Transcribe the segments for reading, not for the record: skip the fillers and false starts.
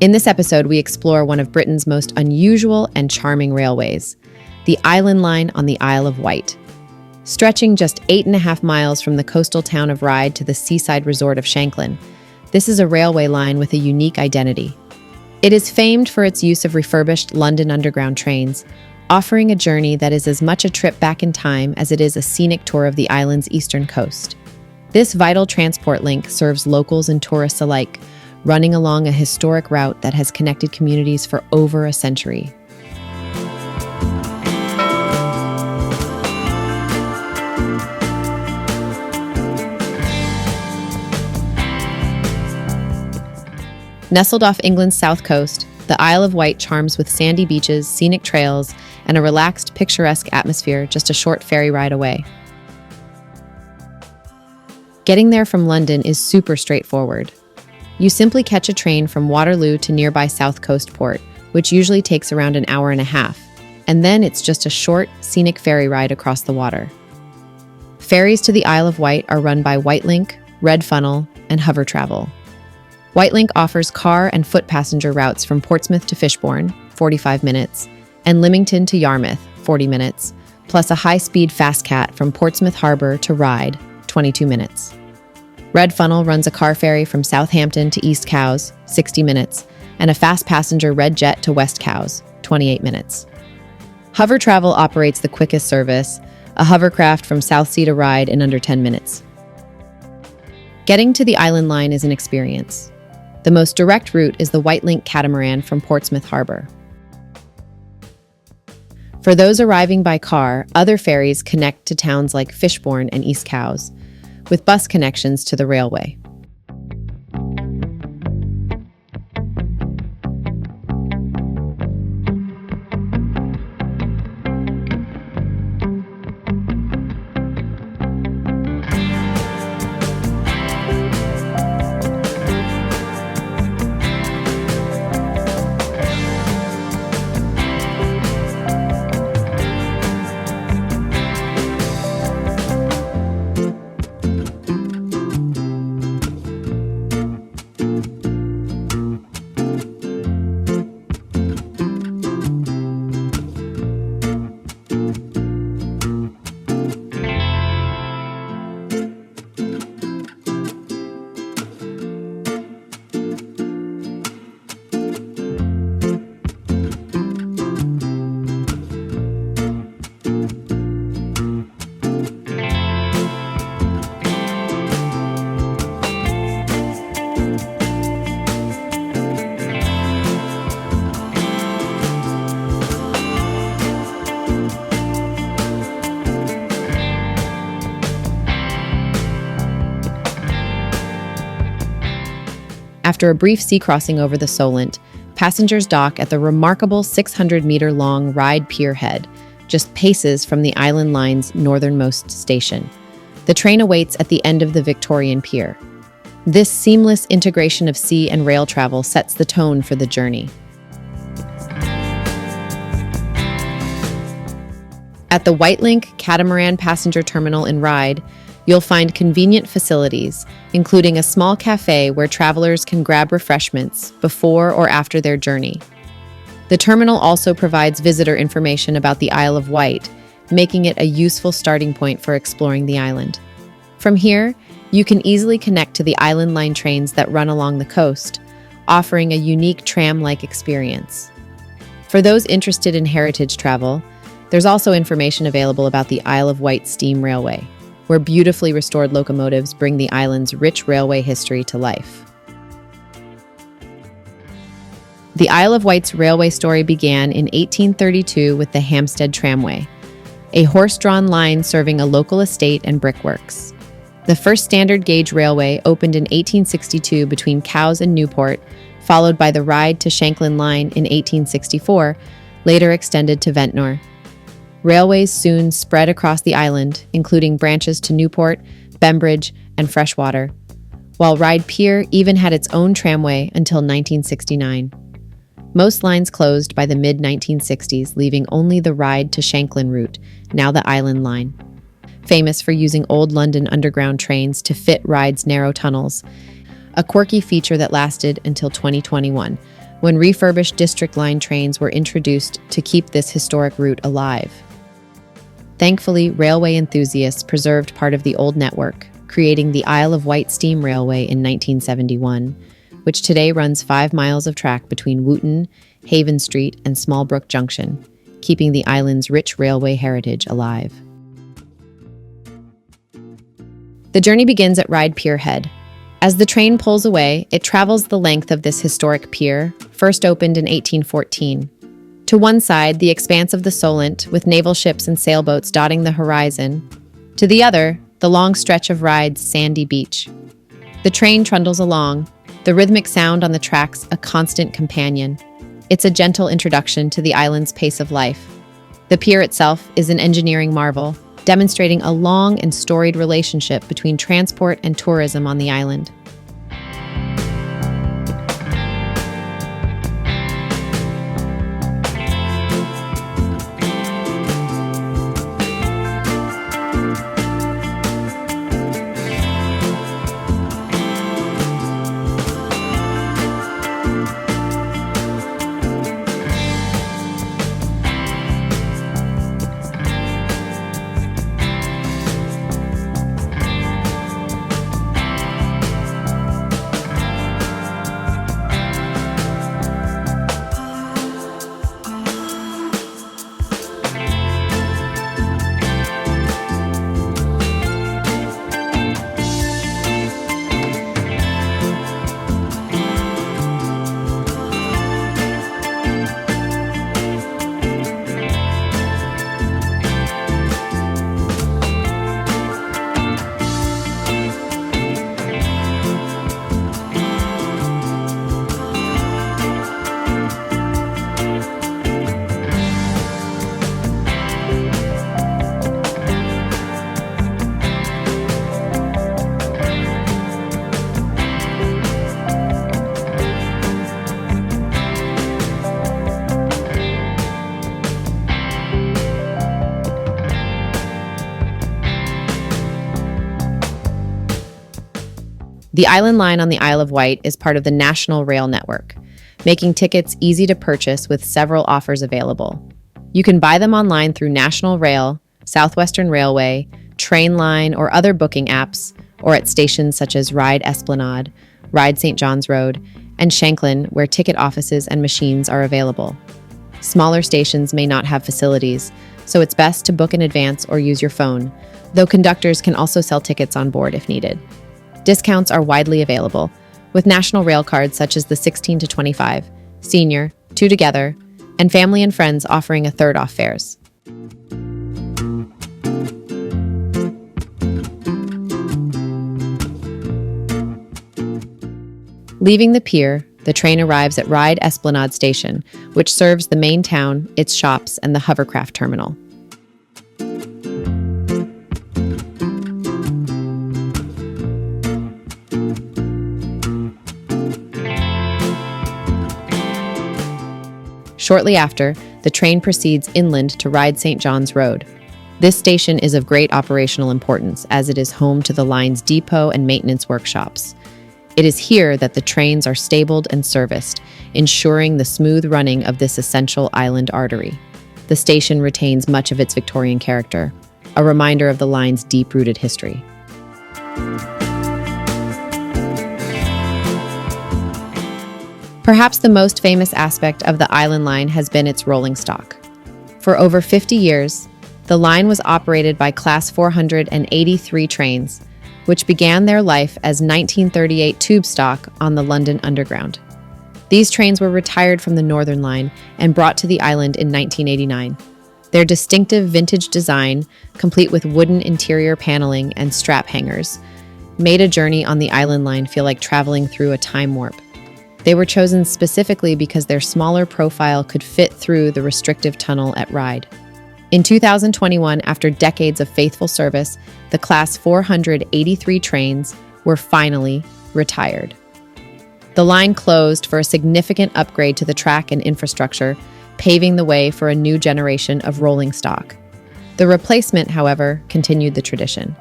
In this episode, we explore one of Britain's most unusual and charming railways, the Island Line on the Isle of Wight. Stretching just 8.5 miles from the coastal town of Ryde to the seaside resort of Shanklin, this is a railway line with a unique identity. It is famed for its use of refurbished London Underground trains, offering a journey that is as much a trip back in time as it is a scenic tour of the island's eastern coast. This vital transport link serves locals and tourists alike, running along a historic route that has connected communities for over a century. Nestled off England's south coast, the Isle of Wight charms with sandy beaches, scenic trails, and a relaxed, picturesque atmosphere just a short ferry ride away. Getting there from London is super straightforward. You simply catch a train from Waterloo to nearby South Coast Port, which usually takes around an hour and a half, and then it's just a short, scenic ferry ride across the water. Ferries to the Isle of Wight are run by Wightlink, Red Funnel, and Hover Travel. Wightlink offers car and foot passenger routes from Portsmouth to Fishbourne, 45 minutes, and Lymington to Yarmouth, 40 minutes, plus a high-speed fast cat from Portsmouth Harbour to Ryde, 22 minutes. Red Funnel runs a car ferry from Southampton to East Cowes, 60 minutes, and a fast passenger Red Jet to West Cowes, 28 minutes. Hover Travel operates the quickest service, a hovercraft from Southsea to Ryde in under 10 minutes. Getting to the Island Line is an experience. The most direct route is the Wightlink catamaran from Portsmouth Harbour. For those arriving by car, other ferries connect to towns like Fishbourne and East Cowes, with bus connections to the railway. After a brief sea crossing over the Solent, passengers dock at the remarkable 600-meter-long Ryde Pier Head, just paces from the Island Line's northernmost station. The train awaits at the end of the Victorian Pier. This seamless integration of sea and rail travel sets the tone for the journey. At the Wightlink Catamaran Passenger Terminal in Ryde, you'll find convenient facilities, including a small cafe where travelers can grab refreshments before or after their journey. The terminal also provides visitor information about the Isle of Wight, making it a useful starting point for exploring the island. From here, you can easily connect to the Island Line trains that run along the coast, offering a unique tram-like experience. For those interested in heritage travel, there's also information available about the Isle of Wight Steam Railway, where beautifully restored locomotives bring the island's rich railway history to life. The Isle of Wight's railway story began in 1832 with the Hampstead Tramway, a horse-drawn line serving a local estate and brickworks. The first standard gauge railway opened in 1862 between Cowes and Newport, followed by the Ryde to Shanklin line in 1864, later extended to Ventnor. Railways soon spread across the island, including branches to Newport, Bembridge, and Freshwater, while Ryde Pier even had its own tramway until 1969. Most lines closed by the mid-1960s, leaving only the Ryde to Shanklin route, now the Island Line. Famous for using old London Underground trains to fit Ryde's narrow tunnels, a quirky feature that lasted until 2021, when refurbished District Line trains were introduced to keep this historic route alive. Thankfully, railway enthusiasts preserved part of the old network, creating the Isle of Wight Steam Railway in 1971, which today runs 5 miles of track between Wootton, Haven Street, and Smallbrook Junction, keeping the island's rich railway heritage alive. The journey begins at Ryde Pier Head. As the train pulls away, it travels the length of this historic pier, first opened in 1814. To one side, the expanse of the Solent, with naval ships and sailboats dotting the horizon. To the other, the long stretch of Ryde's sandy beach. The train trundles along, the rhythmic sound on the tracks a constant companion. It's a gentle introduction to the island's pace of life. The pier itself is an engineering marvel, demonstrating a long and storied relationship between transport and tourism on the island. The Island Line on the Isle of Wight is part of the National Rail Network, making tickets easy to purchase with several offers available. You can buy them online through National Rail, Southwestern Railway, Trainline, or other booking apps, or at stations such as Ryde Esplanade, Ryde St. John's Road, and Shanklin, where ticket offices and machines are available. Smaller stations may not have facilities, so it's best to book in advance or use your phone, though conductors can also sell tickets on board if needed. Discounts are widely available, with national rail cards such as the 16 to 25, Senior, 2 Together, and Family and Friends offering a third off fares. Leaving the pier, the train arrives at Ryde Esplanade Station, which serves the main town, its shops, and the hovercraft terminal. Shortly after, the train proceeds inland to Ryde St. John's Road. This station is of great operational importance as it is home to the line's depot and maintenance workshops. It is here that the trains are stabled and serviced, ensuring the smooth running of this essential island artery. The station retains much of its Victorian character, a reminder of the line's deep-rooted history. Perhaps the most famous aspect of the Island Line has been its rolling stock. For over 50 years, the line was operated by Class 483 trains, which began their life as 1938 tube stock on the London Underground. These trains were retired from the Northern Line and brought to the island in 1989. Their distinctive vintage design, complete with wooden interior paneling and strap hangers, made a journey on the Island Line feel like traveling through a time warp. They were chosen specifically because their smaller profile could fit through the restrictive tunnel at Ryde. In 2021, after decades of faithful service, the Class 483 trains were finally retired. The line closed for a significant upgrade to the track and infrastructure, paving the way for a new generation of rolling stock. The replacement, however, continued the tradition.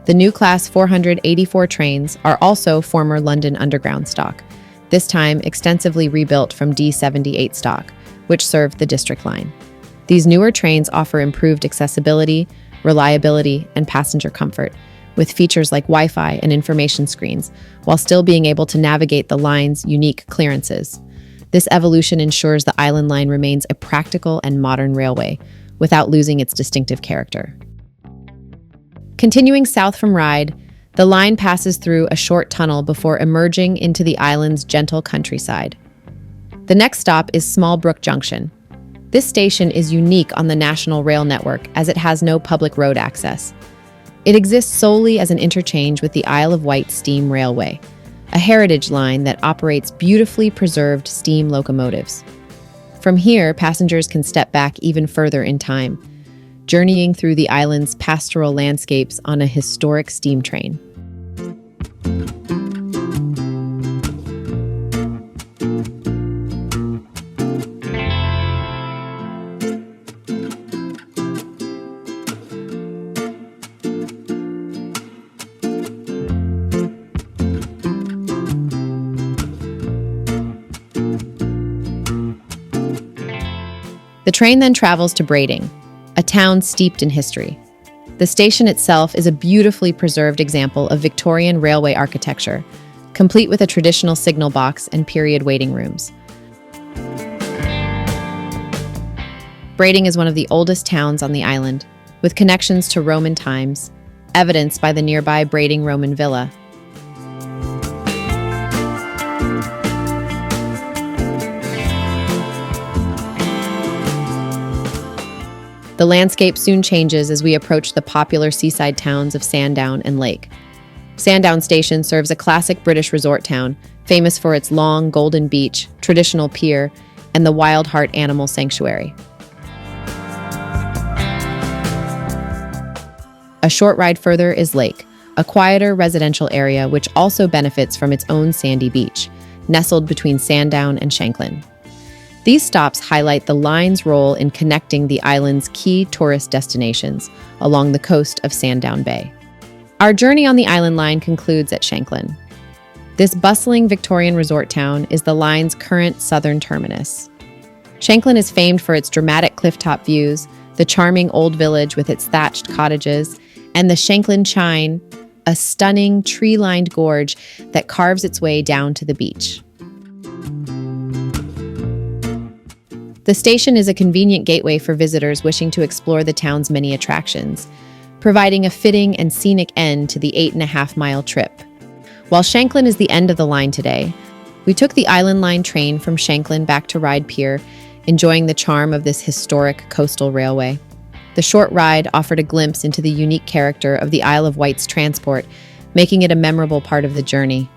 The new Class 484 trains are also former London Underground stock, this time extensively rebuilt from D78 stock, which served the District Line. These newer trains offer improved accessibility, reliability, and passenger comfort, with features like Wi-Fi and information screens, while still being able to navigate the line's unique clearances. This evolution ensures the Island Line remains a practical and modern railway, without losing its distinctive character. Continuing south from Ryde, the line passes through a short tunnel before emerging into the island's gentle countryside. The next stop is Smallbrook Junction. This station is unique on the National Rail Network as it has no public road access. It exists solely as an interchange with the Isle of Wight Steam Railway, a heritage line that operates beautifully preserved steam locomotives. From here, passengers can step back even further in time, journeying through the island's pastoral landscapes on a historic steam train. The train then travels to Brading, a town steeped in history. The station itself is a beautifully preserved example of Victorian railway architecture, complete with a traditional signal box and period waiting rooms. Brading is one of the oldest towns on the island, with connections to Roman times, evidenced by the nearby Brading Roman Villa. The landscape soon changes as we approach the popular seaside towns of Sandown and Lake. Sandown Station serves a classic British resort town, famous for its long golden beach, traditional pier, and the Wild Heart Animal Sanctuary. A short ride further is Lake, a quieter residential area which also benefits from its own sandy beach, nestled between Sandown and Shanklin. These stops highlight the line's role in connecting the island's key tourist destinations along the coast of Sandown Bay. Our journey on the Island Line concludes at Shanklin. This bustling Victorian resort town is the line's current southern terminus. Shanklin is famed for its dramatic clifftop views, the charming old village with its thatched cottages, and the Shanklin Chine, a stunning tree-lined gorge that carves its way down to the beach. The station is a convenient gateway for visitors wishing to explore the town's many attractions, providing a fitting and scenic end to the 8.5-mile trip. While Shanklin is the end of the line today, we took the Island Line train from Shanklin back to Ryde Pier, enjoying the charm of this historic coastal railway. The short ride offered a glimpse into the unique character of the Isle of Wight's transport, making it a memorable part of the journey.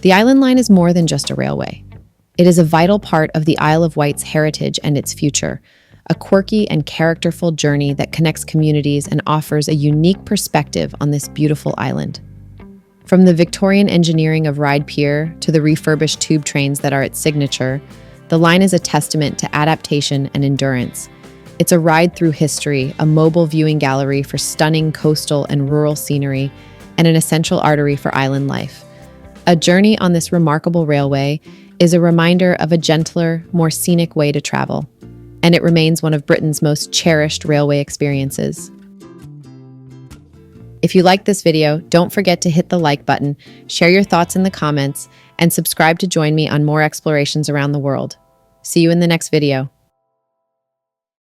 The Island Line is more than just a railway. It is a vital part of the Isle of Wight's heritage and its future, a quirky and characterful journey that connects communities and offers a unique perspective on this beautiful island. From the Victorian engineering of Ryde Pier to the refurbished tube trains that are its signature, The line is a testament to adaptation and endurance. It's a ride through history, a mobile viewing gallery for stunning coastal and rural scenery, and an essential artery for island life. A journey on this remarkable railway is a reminder of a gentler, more scenic way to travel, and it remains one of Britain's most cherished railway experiences. If you liked this video, don't forget to hit the like button, share your thoughts in the comments, and subscribe to join me on more explorations around the world. See you in the next video.